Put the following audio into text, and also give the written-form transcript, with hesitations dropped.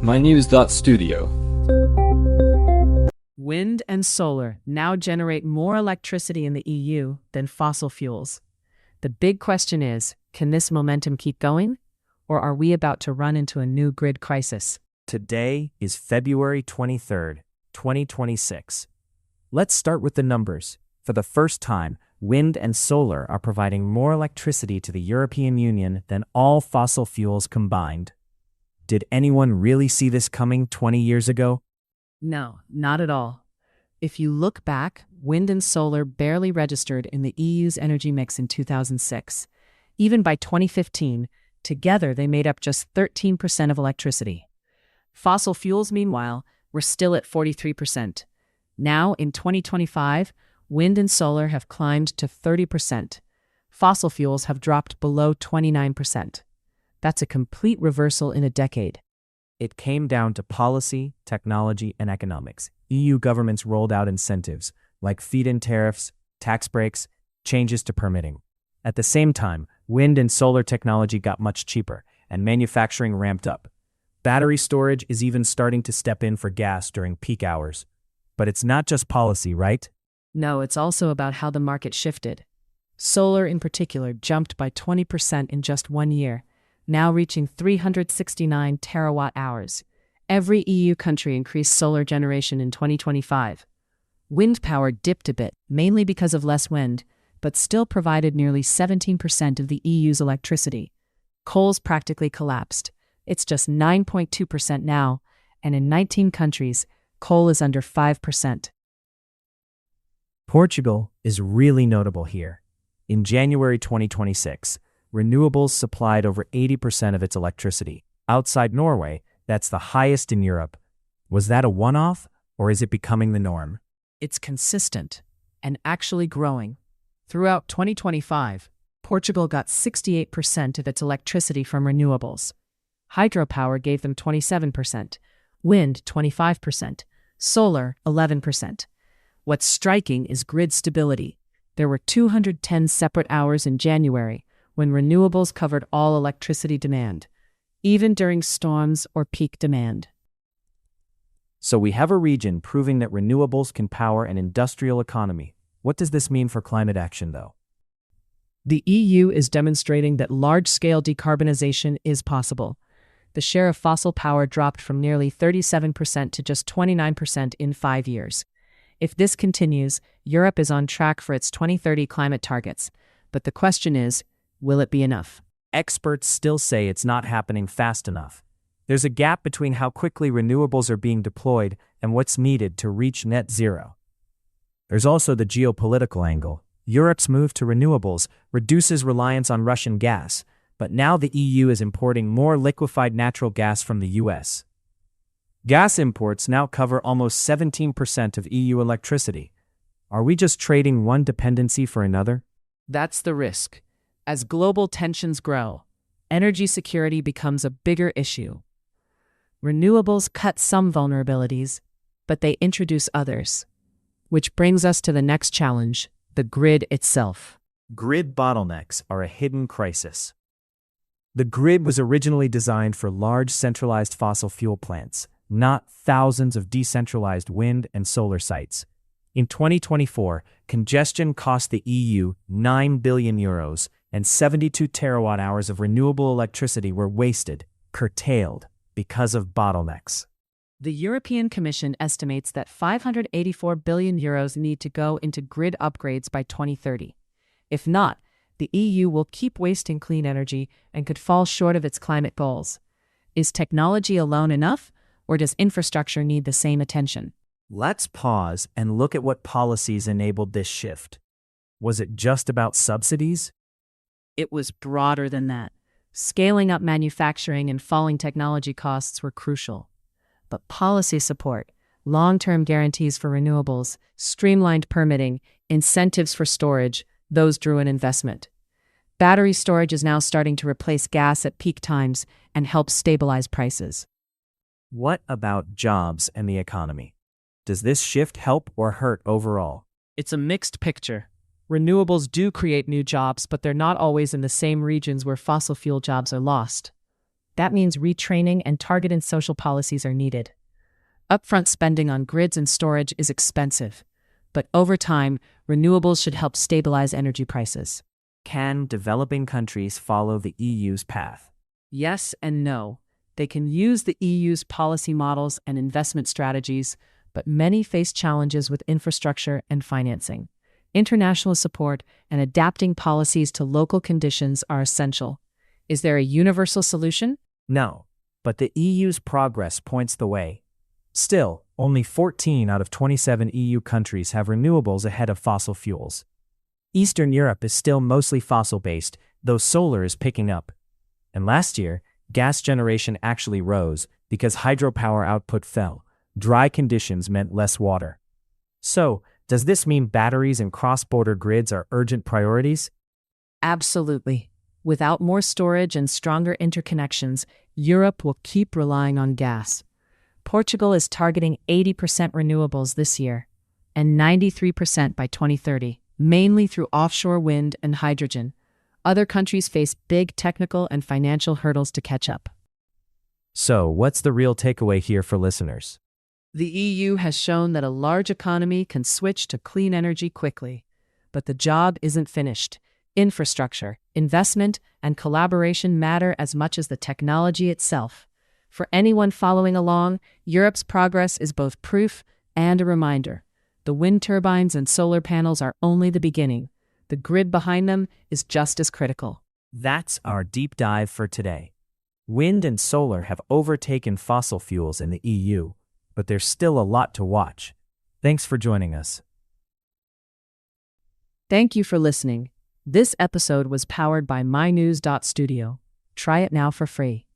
mynews.studio. Wind and solar now generate more electricity in the EU than fossil fuels. The big question is, can this momentum keep going? Or are we about to run into a new grid crisis? Today is February 23rd, 2026. Let's start with the numbers. For the first time, wind and solar are providing more electricity to the European Union than all fossil fuels combined. Did anyone really see this coming 20 years ago? No, not at all. If you look back, wind and solar barely registered in the EU's energy mix in 2006. Even by 2015, together they made up just 13% of electricity. Fossil fuels, meanwhile, were still at 43%. Now, in 2025, wind and solar have climbed to 30%. Fossil fuels have dropped below 29%. That's a complete reversal in a decade. It came down to policy, technology, and economics. EU governments rolled out incentives, like feed-in tariffs, tax breaks, changes to permitting. At the same time, wind and solar technology got much cheaper, and manufacturing ramped up. Battery storage is even starting to step in for gas during peak hours. But it's not just policy, right? No, it's also about how the market shifted. Solar, in particular, jumped by 20% in just 1 year, now reaching 369 terawatt-hours. Every EU country increased solar generation in 2025. Wind power dipped a bit, mainly because of less wind, but still provided nearly 17% of the EU's electricity. Coal's practically collapsed. It's just 9.2% now, and in 19 countries, coal is under 5%. Portugal is really notable here. In January 2026, Renewables supplied over 80% of its electricity. Outside Norway, that's the highest in Europe. Was that a one-off, or is it becoming the norm? It's consistent and actually growing. Throughout 2025, Portugal got 68% of its electricity from renewables. Hydropower gave them 27%, wind 25%, solar 11%. What's striking is grid stability. There were 210 separate hours in January when renewables covered all electricity demand, even during storms or peak demand. So we have a region proving that renewables can power an industrial economy. What does this mean for climate action, though? The EU is demonstrating that large-scale decarbonization is possible. The share of fossil power dropped from nearly 37% to just 29% in 5 years. If this continues, Europe is on track for its 2030 climate targets. But the question is, will it be enough? Experts still say it's not happening fast enough. There's a gap between how quickly renewables are being deployed and what's needed to reach net zero. There's also the geopolitical angle. Europe's move to renewables reduces reliance on Russian gas, but now the EU is importing more liquefied natural gas from the US. Gas imports now cover almost 17% of EU electricity. Are we just trading one dependency for another? That's the risk. As global tensions grow, energy security becomes a bigger issue. Renewables cut some vulnerabilities, but they introduce others. Which brings us to the next challenge, the grid itself. Grid bottlenecks are a hidden crisis. The grid was originally designed for large centralized fossil fuel plants, not thousands of decentralized wind and solar sites. In 2024, congestion cost the EU €9 billion, and 72 terawatt-hours of renewable electricity were wasted, curtailed, because of bottlenecks. The European Commission estimates that €584 billion need to go into grid upgrades by 2030. If not, the EU will keep wasting clean energy and could fall short of its climate goals. Is technology alone enough, or does infrastructure need the same attention? Let's pause and look at what policies enabled this shift. Was it just about subsidies? It was broader than that. Scaling up manufacturing and falling technology costs were crucial. But policy support, long-term guarantees for renewables, streamlined permitting, incentives for storage, those drew in investment. Battery storage is now starting to replace gas at peak times and help stabilize prices. What about jobs and the economy? Does this shift help or hurt overall? It's a mixed picture. Renewables do create new jobs, but they're not always in the same regions where fossil fuel jobs are lost. That means retraining and targeted social policies are needed. Upfront spending on grids and storage is expensive, but over time, renewables should help stabilize energy prices. Can developing countries follow the EU's path? Yes and no. They can use the EU's policy models and investment strategies, but many face challenges with infrastructure and financing. International support and adapting policies to local conditions are essential. Is there a universal solution? No, but the EU's progress points the way. Still, only 14 out of 27 EU countries have renewables ahead of fossil fuels. Eastern Europe is still mostly fossil-based, though solar is picking up. And last year, gas generation actually rose because hydropower output fell. Dry conditions meant less water. So, does this mean batteries and cross-border grids are urgent priorities? Absolutely. Without more storage and stronger interconnections, Europe will keep relying on gas. Portugal is targeting 80% renewables this year and 93% by 2030, mainly through offshore wind and hydrogen. Other countries face big technical and financial hurdles to catch up. So, what's the real takeaway here for listeners? The EU has shown that a large economy can switch to clean energy quickly, but the job isn't finished. Infrastructure, investment, and collaboration matter as much as the technology itself. For anyone following along, Europe's progress is both proof and a reminder. The wind turbines and solar panels are only the beginning. The grid behind them is just as critical. That's our deep dive for today. Wind and solar have overtaken fossil fuels in the EU, but there's still a lot to watch. Thanks for joining us. Thank you for listening. This episode was powered by mynews.studio. Try it now for free.